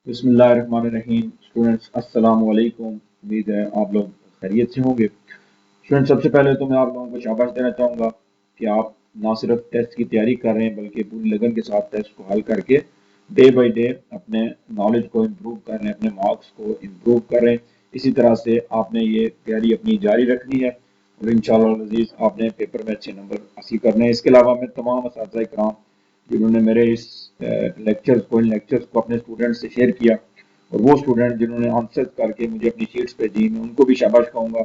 बिस्मिल्लाहिर्रहमानिर्रहीम। स्टूडेंट्स अस्सलाम वालेकुम। उम्मीद है आप लोग खैरियत से होंगे। स्टूडेंट्स, सबसे पहले तो मैं आप लोगों को शाबाश देना चाहूँगा कि आप ना सिर्फ टेस्ट की तैयारी कर रहे हैं बल्कि पूरी लगन के साथ टेस्ट को हल करके डे बाय डे अपने नॉलेज को इम्प्रूव कर रहे हैं, अपने मार्क्स को इम्प्रूव कर रहे हैं। इसी तरह से आपने ये तैयारी अपनी जारी रखनी है और इंशाअल्लाह अज़ीज़ आपने पेपर में अच्छे नंबर हासिल करने हैं। इसके अलावा मैं तमाम असातिज़ा इकराम जिन्होंने मेरे इस इन लेक्चर्स को अपने स्टूडेंट से शेयर किया और वो स्टूडेंट जिन्होंने आंसर करके मुझे अपनी शीट्स पे दी, मैं उनको भी शाबाश कहूँगा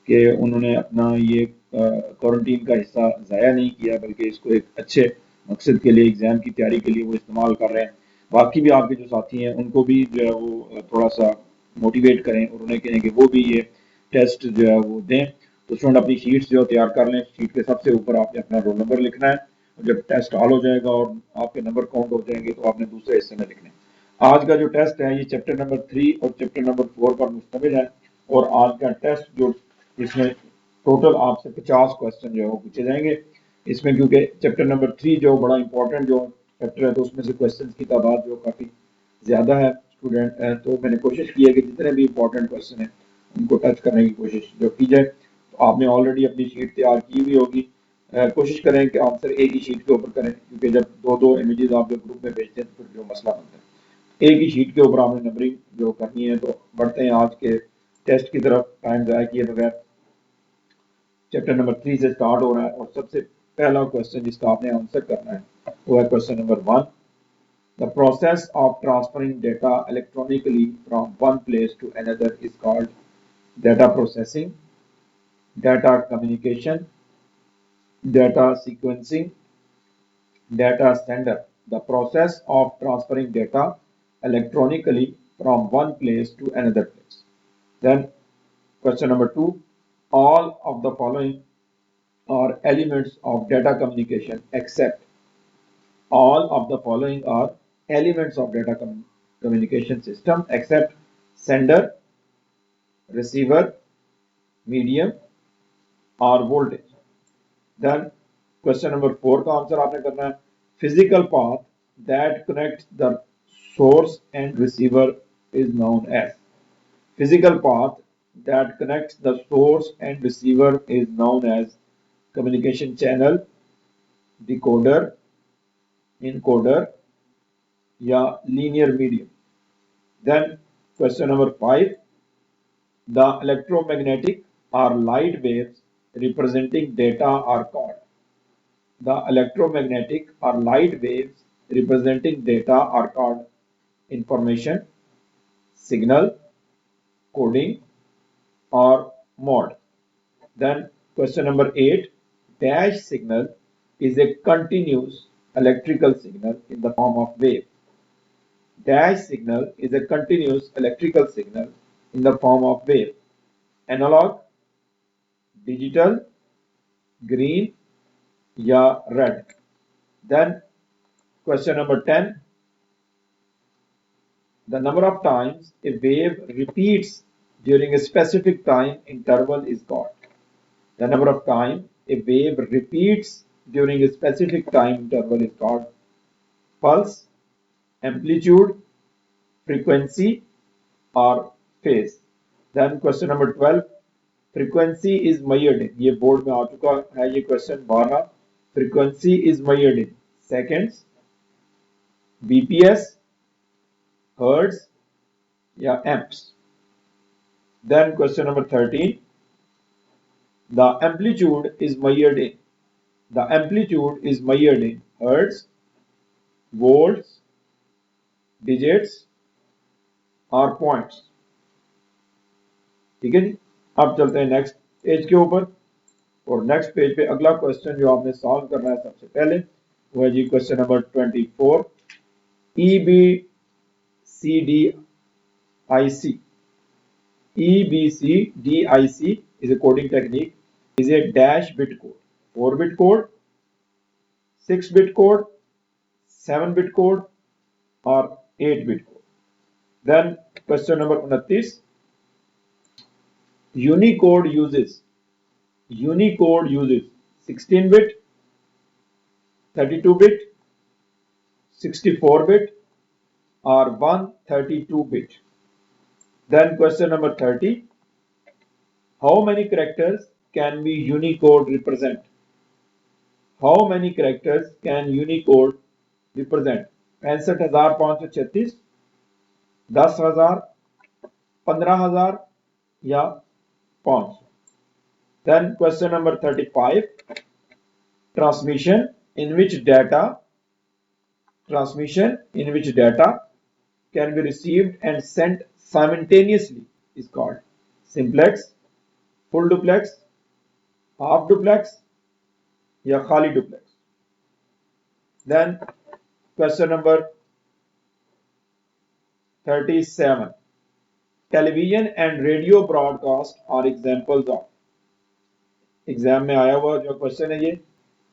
कि उन्होंने अपना ये क्वारंटीन का हिस्सा ज़ाया नहीं किया बल्कि इसको एक अच्छे मकसद के लिए, एग्ज़ाम की तैयारी के लिए वो इस्तेमाल कर रहे हैं। बाकी भी आपके जो साथी हैं उनको भी जो है वो थोड़ा सा मोटिवेट करें और उन्हें कहें कि वो भी ये टेस्ट जो है वो दें। तो स्टूडेंट अपनी शीट्स जो तैयार कर लें, शीट के सबसे ऊपर आपने अपना रोल नंबर लिखना है और जब टेस्ट हल हो जाएगा और आपके नंबर काउंट हो जाएंगे तो आपने दूसरे हिस्से में लिखने हैं। आज का जो टेस्ट है ये चैप्टर नंबर 3 और चैप्टर नंबर 4 पर मुश्तमिल है और आज का टेस्ट जो इसमें टोटल आपसे 50 क्वेश्चन जो है वो पूछे जाएंगे। इसमें क्योंकि चैप्टर नंबर 3 जो बड़ा इंपॉर्टेंट जो चैप्टर है तो उसमें से क्वेश्चन की तादाद जो काफ़ी ज़्यादा है स्टूडेंट है, तो मैंने कोशिश की है कि जितने भी इंपॉर्टेंट क्वेश्चन हैं उनको टच करने की कोशिश जो की जाए। तो आपने ऑलरेडी अपनी शीट तैयार की हुई होगी। कोशिश करें कि आंसर एक ही शीट के ऊपर करें क्योंकि जब दो दो इमेजेस आप जो ग्रुप में भेजते हैं तो फिर जो मसला बनता है, एक ही शीट के ऊपर आपने नंबरिंग जो करनी है। तो बढ़ते हैं आज के टेस्ट की तरफ टाइम ज़ाया किए बगैर। चैप्टर नंबर 3 से स्टार्ट हो रहा है और सबसे पहला क्वेश्चन जिसका आपने आंसर करना है वो है question number 1। The process of transferring data electronically from one place to another is called data processing, data communication, data sequencing, data sender. The process of transferring data electronically from one place to another place. Then question number 2. All of the following are elements of data communication except all of the following are elements of data communication system except sender, receiver, medium or voltage. Then question number 4 का answer आपने करना है physical path that connects the source and receiver is known as physical path that connects the source and receiver is known as communication channel, decoder, encoder या linear medium. Then question number 5, the electromagnetic or light waves representing data are called. The electromagnetic or light waves representing data are called information, signal, coding, or mode. Then question number 8, dash signal is a continuous electrical signal in the form of wave. Dash signal is a continuous electrical signal in the form of wave. Analog, digital, green, या red. Then question number 10, the number of times a wave repeats during a specific time interval is called. The number of time a wave repeats during a specific time interval is called pulse, amplitude, frequency, or phase. Then question number 12, frequency is measured in, ये board में आ चुका है ये question 12, frequency is measured in seconds, bps, hertz या amps. Then question number 13, the amplitude is measured in hertz, volts, digits और points. ठीक है जी, अब चलते हैं नेक्स्ट पेज के ऊपर और नेक्स्ट पेज पे अगला क्वेश्चन जो आपने सॉल्व करना है सबसे पहले वो है जी question number 24। EBCDIC is a coding technique, is a dash bit code, 4-bit code, 6-bit code, 7-bit code or 8-bit code. Then question number 29, Unicode uses 16-bit, 32-bit, 64-bit are 132 bit. Then question number 30. How many characters can be Unicode represent? How many characters can Unicode represent? 65,536, 10,000, 15,000 या 500. Then question number 35. Transmission in which data can be received and sent simultaneously is called simplex, full duplex, half duplex या खाली duplex. Then question number 37. Television and radio broadcast are examples of. Exam में आया हुआ जो question है ये.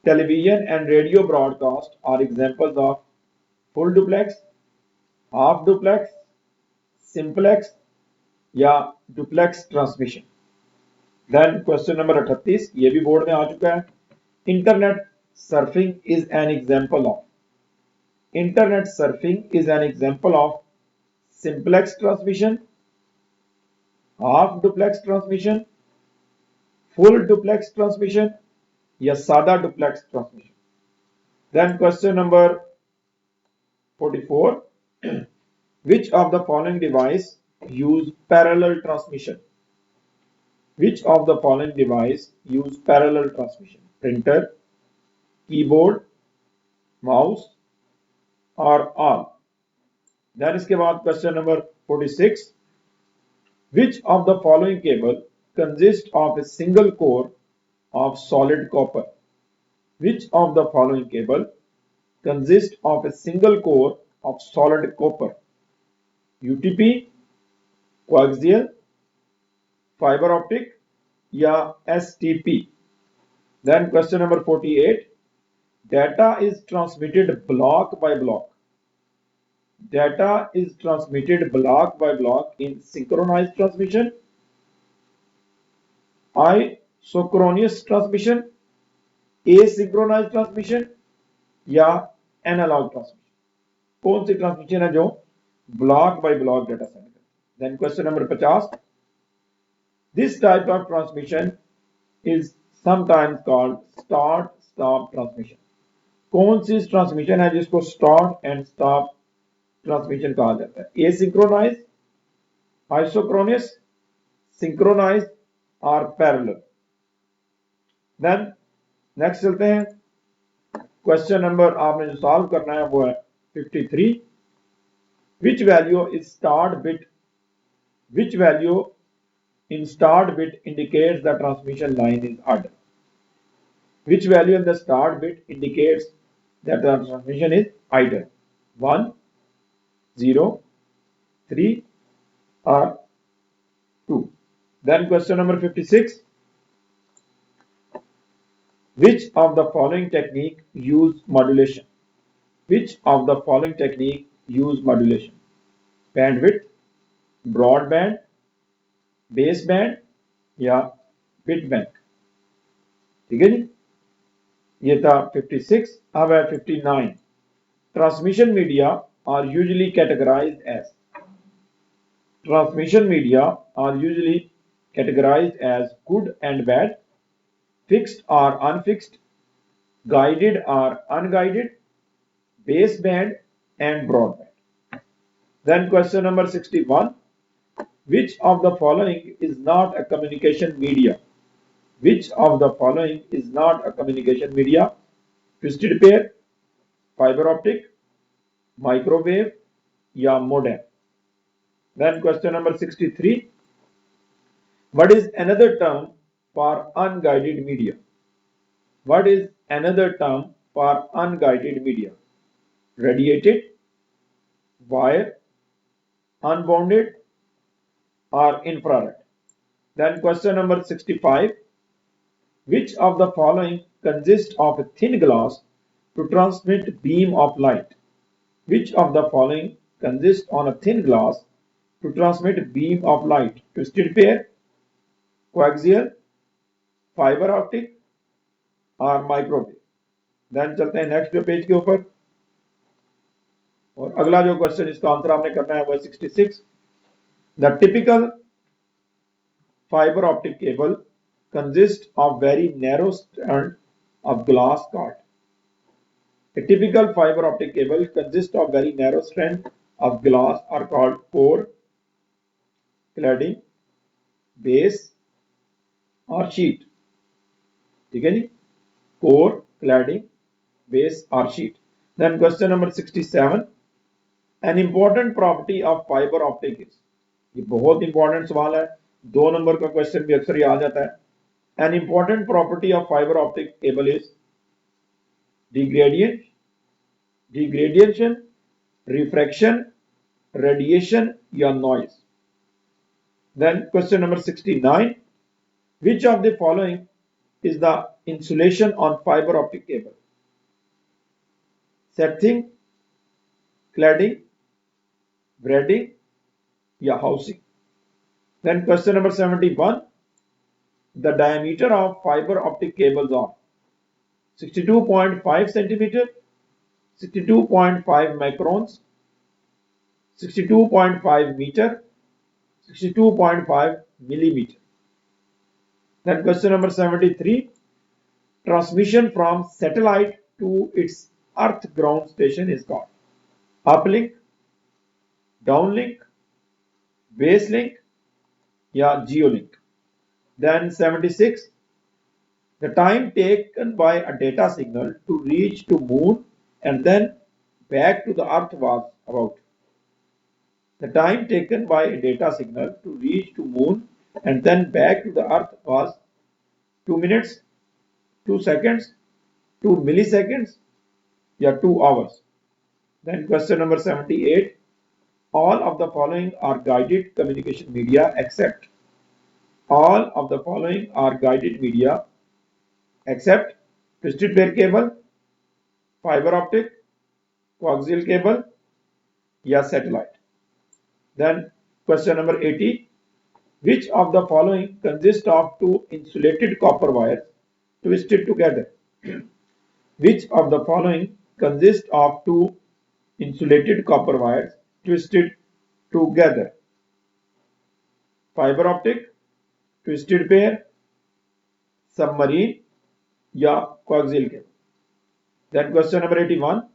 Television and radio broadcast are examples of full duplex, half duplex, simplex या duplex transmission. Then question number 38, ये भी बोर्ड में आ चुका है. Internet surfing is an example of. Internet surfing is an example of simplex transmission, half duplex transmission, full duplex transmission या सादा duplex transmission. Then question number 44. Which of the following device use parallel transmission? Which of the following device use parallel transmission? Printer, keyboard, mouse or all? Then इसके बाद question number 46. Which of the following cable consists of a single core of solid copper? Which of the following cable consists of a single core of solid copper? UTP, coaxial, fiber optic या STP. Then question number 48. Data is transmitted block by block. Data is transmitted block by block in synchronized transmission, isocronous transmission, asynchronous transmission या analog transmission. कौन सी transmission है जो block by block data send करती है? Then question number 50. This type of transmission is sometimes called start stop transmission. कौन सी transmission है जिसको स्टार्ट एंड स्टॉप ट्रांसमिशन कहा जाता है? एसिंक्रोनाइज, आइसोक्रोनस, सिंक्रोनाइज और पैरेलल. देन नेक्स्ट चलते हैं. क्वेश्चन नंबर आपने जो सॉल्व करना है वो है 53. Which value is start bit? Which value in start bit indicates the transmission line is idle? Which value in the start bit indicates that the transmission is idle? 1, 0, 3 or 2. Then question number 56. Which of the following technique use modulation? Which of the following technique use modulation? Bandwidth, broadband, baseband या bit bank. ठीक है जी, ये था 56. अब है 59. Transmission media are usually categorized as. Transmission media are usually categorized as good and bad, fixed or unfixed, guided or unguided, baseband and broadband. Then question number 61. Which of the following is not a communication media? Which of the following is not a communication media? Twisted pair, fiber optic, microwave या modem. Then question number 63. What is another term for unguided media? What is another term for unguided media? Radiated, wire, unbounded or infrared. Then question number 65. Which of the following consists of a thin glass to transmit beam of light? Which of the following consists on a thin glass to transmit beam of light? Twisted pair, coaxial, fiber optic और microwave. Then चलते हैं next page के ऊपर. और अगला जो question इसका answer आपने करना है वो 66। The typical fiber optic cable consists of very narrow strand of glass cord. A typical fiber optic cable consists of very narrow strand of glass are called core, cladding, base or sheet. ठीक है जी, core, cladding, base or sheet. Then question number 67. An important property of fiber optic is, ये बहुत important सवाल है, 2 number का question भी अक्सर ये आ जाता है। An important property of fiber optic cable is degradation, refraction, radiation या noise. Then question number 69. Which of the following is the insulation on fiber optic cable? Sheathing, cladding, braiding या housing. Then question number 71. The diameter of fiber optic cables are 62.5 centimeter, 62.5 microns, 62.5 meter, 62.5 millimeter. Then question number 73. Transmission from satellite to its earth ground station is called uplink, downlink, baselink या geolink. Then 76. The time taken by a data signal to reach to moon and then back to the earth was about. The time taken by a data signal to reach to moon and then back to the earth was 2 minutes, 2 seconds, 2 milliseconds या 2 hours. Then question number 78. All of the following are guided communication media except. All of the following are guided media except twisted pair cable, fiber optic, coaxial cable या satellite. Then question number 80. Which of the following consists of two insulated copper wires twisted together? Which of the following consists of two insulated copper wires twisted together? Fiber optic, twisted pair, submarine या coaxial cable. Then question number 81.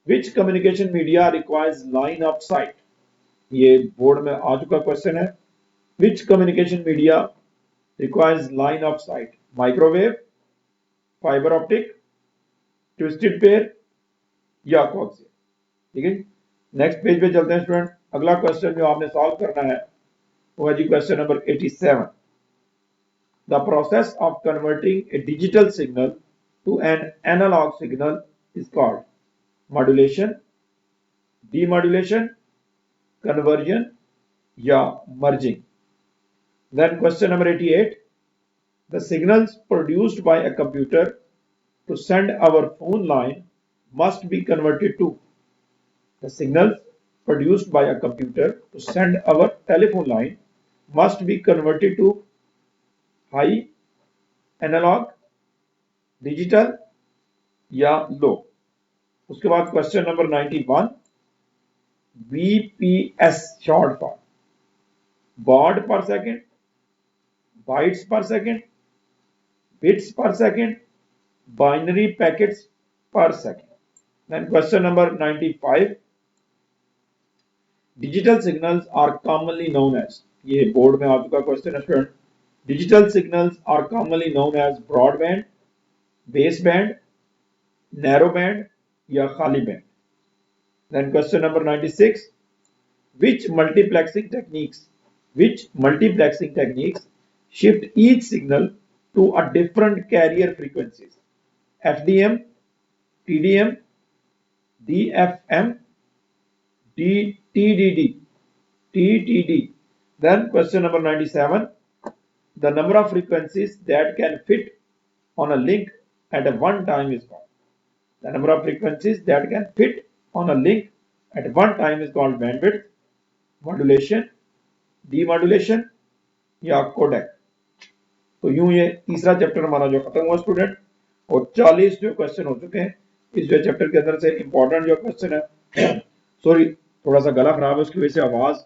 Which communication media requires line of sight? ये board में आ चुका question है. Which communication media requires line of sight? Microwave, fiber optic, twisted pair या coaxial. ठीक है, next page पे चलते हैं स्टूडेंट. अगला क्वेश्चन जो आपने सॉल्व करना है वो है जी question number 87. The process of converting a digital signal to an analog signal is called modulation, demodulation, conversion या merging. Then question number 88. The signals produced by a computer to send our phone line must be converted to. The signals produced by a computer to send our telephone line must be converted to high, analog, digital या low. उसके बाद question number 91. BPS short for baud per second, bytes per second, bits per second, binary packets per second. Then question number 95. Digital signals are commonly known as, ये board में आ चुका question है student. Digital signals are commonly known as broadband, baseband, narrowband या खाली band. Then question number 96. Which multiplexing techniques shift each signal to a different carrier frequencies? FDM, TDM, DFM, TTD. Then question number 97. The number of frequencies that can fit on a link at one time is called. The number of frequencies that can fit on a link at one time is called bandwidth, modulation, demodulation या codec. तो यूं ये तीसरा chapter हमारा जो खत्म हुआ student, और 40 जो क्वेश्चन हो चुके हैं इस जो चैप्टर के अंदर से इंपॉर्टेंट जो क्वेश्चन है सॉरी, थोड़ा सा गला खराब है, उसकी वजह से आवाज़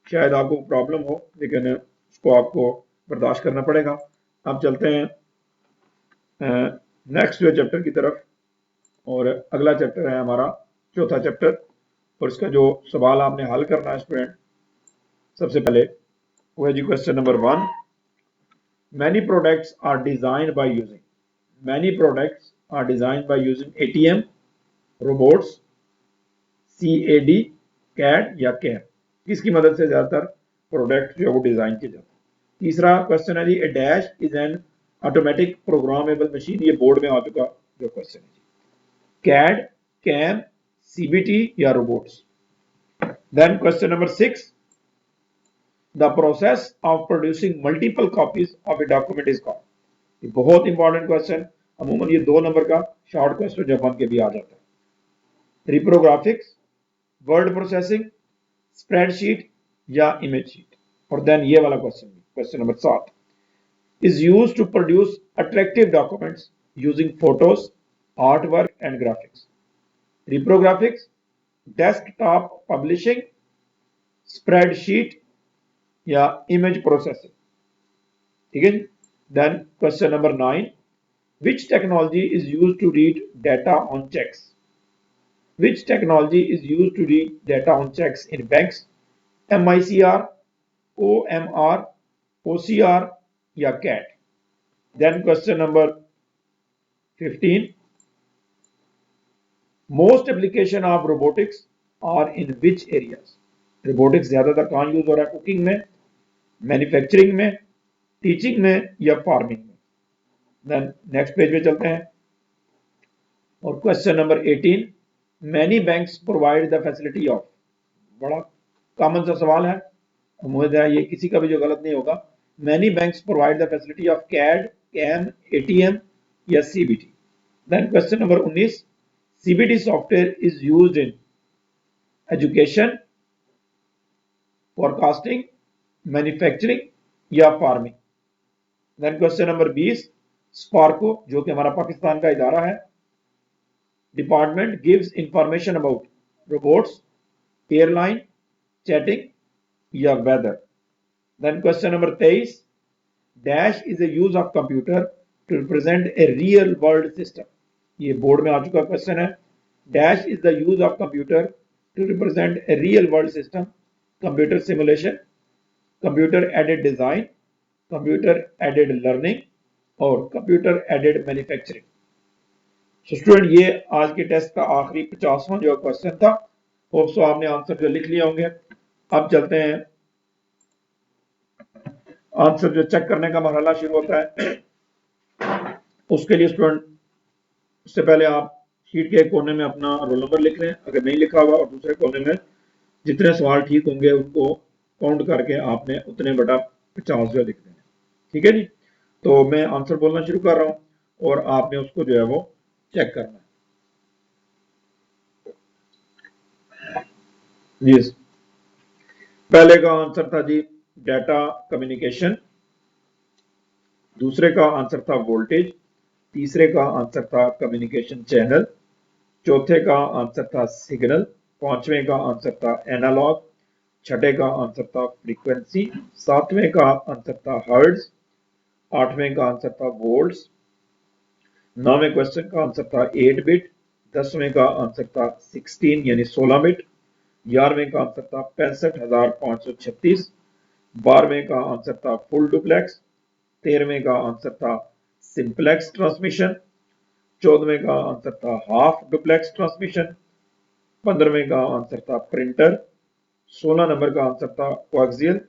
शायद आपको प्रॉब्लम हो, लेकिन उसको आपको बर्दाश्त करना पड़ेगा। अब चलते हैं नेक्स्ट जो चैप्टर की तरफ, और अगला चैप्टर है हमारा चौथा चैप्टर, और इसका जो सवाल आपने हल करना है स्टूडेंट, सबसे पहले वो है जी question number 1। Many products are designed by using, many products are designed by using ATM, robots, CAD, CAD या कैम, किसकी मदद से ज्यादातर प्रोडक्ट जो है वो डिजाइन किए जाते हैं। तीसरा क्वेश्चन है जी, a dash is an automatic programmable machine, ये बोर्ड में आ चुका जो क्वेश्चन है जी। कैड, कैम, सीबीटी या robots. Then question number 6, the process of producing multiple copies of a document is called. बहुत इंपॉर्टेंट क्वेश्चन, अमूमन ये 2 नंबर का शॉर्ट क्वेश्चन जो बन के भी आ जाता है। रिप्रोग्राफिक्स, वर्ड प्रोसेसिंग, स्प्रेडशीट या इमेज शीट। और देन ये वाला question, question number 7, is used to produce attractive documents using photos, artwork and graphics. Reprographics, desktop publishing, spreadsheet या image processing। ठीक है। Then question number 9, which technology is used to read data on checks? Which technology is used to read data on checks in banks? MICR, OMR, OCR या CAT? Then question number 15, most application of robotics are in which areas? robotics ज्यादातर कहाँ use हो रहा है? Cooking में, manufacturing में, teaching में या फार्मिंग में। देन नेक्स्ट पेज पे चलते हैं, और question number 18, many banks provide the facility of, बड़ा कॉमन सा सवाल है, उम्मीद है ये किसी का भी जो गलत नहीं होगा। Many banks provide the facility of CAD, CAM, ATM या CBT. Then question number 19, CBT software is used in education, forecasting, manufacturing या farming. Then question number 20, SUPARCO जो कि हमारा पाकिस्तान का इदारा है, department gives information about robots, airline, chatting या weather. Then question number 23, dash is a use of computer to represent a real world system, ये board में आ चुका क्वेश्चन है। Dash is the use of computer to represent a real world system, computer simulation, computer aided design, computer aided learning और computer aided manufacturing. So student, ये आज के test का आखिरी 50वां जो क्वेश्चन था। होप सो आपने आंसर जो लिख लिए होंगे। अब चलते हैं, आंसर जो चेक करने का मरहला शुरू होता है। उसके लिए स्टूडेंट, उससे पहले आप शीट के एक कोने में अपना रोल नंबर लिख लें अगर नहीं लिखा हुआ, और दूसरे कोने में जितने सवाल ठीक होंगे उनको काउंट करके आपने उतने बटा 50 जो लिख देना। ठीक है जी। तो मैं आंसर बोलना शुरू कर रहा हूं और आपने उसको जो है वो चेक करना है। जी, पहले का आंसर था जी डाटा कम्युनिकेशन, दूसरे का आंसर था वोल्टेज, तीसरे का आंसर था कम्युनिकेशन चैनल, चौथे का आंसर था सिग्नल, पांचवें का आंसर था एनालॉग, छठे का आंसर था फ्रीक्वेंसी, सातवें का आंसर था हर्ट्ज, आठवें का आंसर था वोल्ट्स, नौवें क्वेश्चन का आंसर था 8 बिट, 10वें का आंसर था 16 यानी 16 बिट, 11वें का आंसर था 65,536, 12वें का आंसर था फुल डुप्लेक्स, 13वें का आंसर था सिंप्लेक्स ट्रांसमिशन, 14वें का आंसर था हाफ डुप्लेक्स ट्रांसमिशन, 15वें का आंसर था प्रिंटर, 16 नंबर का आंसर था कोएक्सियल,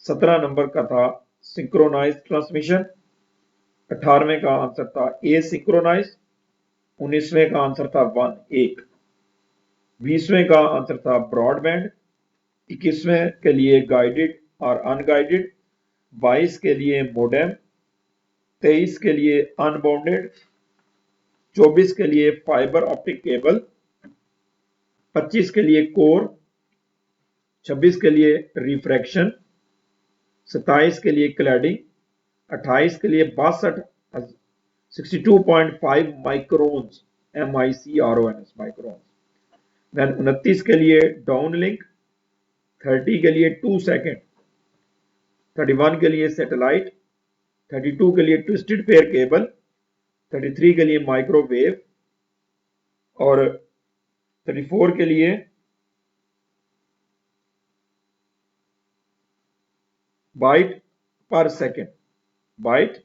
17 नंबर का था सिंक्रोनाइज ट्रांसमिशन, 18वें का आंसर था एसिंक्रोनाइज, 19वें का आंसर था 1, 20वें का आंसर था ब्रॉडबैंड, 21वें के लिए गाइडेड और अनगाइडेड, 22 के लिए मोडेम, 23 के लिए अनबाउंडेड, 24 के लिए फाइबर ऑप्टिक केबल, 25 के लिए कोर, 26 के लिए रिफ्रैक्शन, 27 के लिए क्लैडिंग, 28 के लिए 62.5 माइक्रोन्स, MICRONS माइक्रोन्स, देन 29 के लिए डाउन लिंक, 30 के लिए 2 सेकेंड, 31 के लिए सैटेलाइट, 32 के लिए ट्विस्टेड पेयर केबल, 33 के लिए माइक्रोवेव और 34 के लिए बाइट पर सेकेंड, बाइट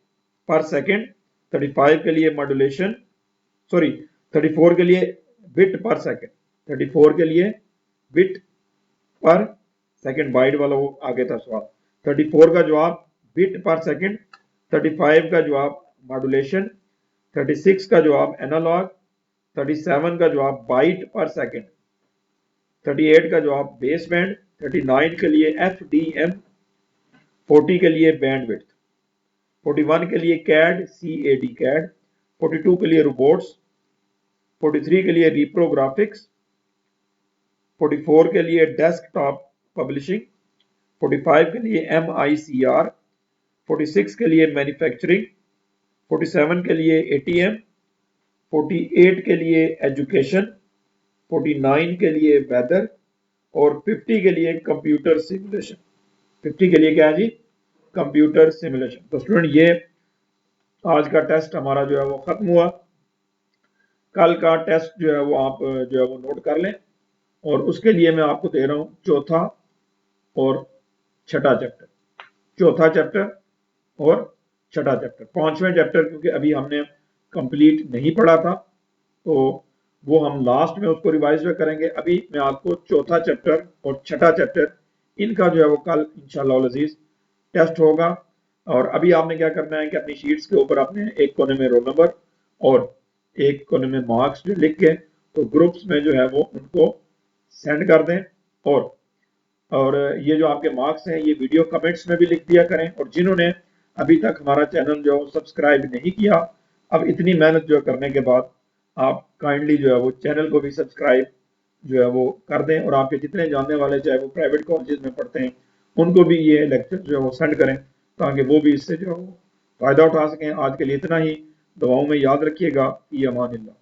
पर सेकेंड, 35 के लिए मॉड्यूलेशन, सॉरी 34 के लिए बिट पर सेकेंड, 34 के लिए बिट पर सेकेंड, बाइट वाला वो आगे था सवाल। 34 का जवाब बिट पर सेकेंड, 35 का जवाब मॉड्यूलेशन, 36 का जवाब एनालॉग, 37 का जवाब बाइट पर सेकेंड, 38 का जवाब बेस बैंड, 39 के लिए FDM, 40 के लिए बैंडविड्थ, 41 के लिए CAD, 42 के लिए रोबोट्स, 43 के लिए रिप्रोग्राफिक्स, 44 के लिए डेस्कटॉप पब्लिशिंग, 45 के लिए MICR, 46 के लिए मैन्युफैक्चरिंग, 47 के लिए ATM, 48 के लिए एजुकेशन, 49 के लिए वेदर और 50 के लिए कंप्यूटर सिमुलेशन। 50 के लिए क्या है जी? Computer simulation. तो स्टूडेंट ये आज का टेस्ट हमारा जो है वो खत्म हुआ। कल का टेस्ट जो है वो आप जो है वो नोट कर लें और उसके लिए मैं आपको दे रहा हूं चौथा और छठा चैप्टर, चौथा चैप्टर और छठा चैप्टर। पांचवें चैप्टर क्योंकि अभी हमने कंप्लीट नहीं पढ़ा था तो वो हम लास्ट में उसको रिवाइज करेंगे। अभी मैं आपको चौथा चैप्टर और छठा चैप्टर इनका जो है वो कल इंशाल्लाह अज़ीज टेस्ट होगा। और अभी आपने क्या करना है कि अपनी शीट्स के ऊपर आपने एक कोने में रोल नंबर और एक कोने में मार्क्स जो लिख के तो ग्रुप्स में जो है वो उनको सेंड कर दें। और ये जो आपके मार्क्स हैं ये वीडियो कमेंट्स में भी लिख दिया करें। और जिन्होंने अभी तक हमारा चैनल जो सब्सक्राइब नहीं किया, अब इतनी मेहनत जो करने के बाद आप काइंडली जो है वो चैनल को भी सब्सक्राइब जो है वो कर दें और आपके जितने जानने वाले चाहे वो प्राइवेट कॉलेजेस में पढ़ते हैं उनको भी ये लेक्चर जो है वो सेंड करें ताकि वो भी इससे जो है वो फ़ायदा उठा सकें। आज के लिए इतना ही। दुआओं में याद रखिएगा। फ़ी अमानिल्लाह।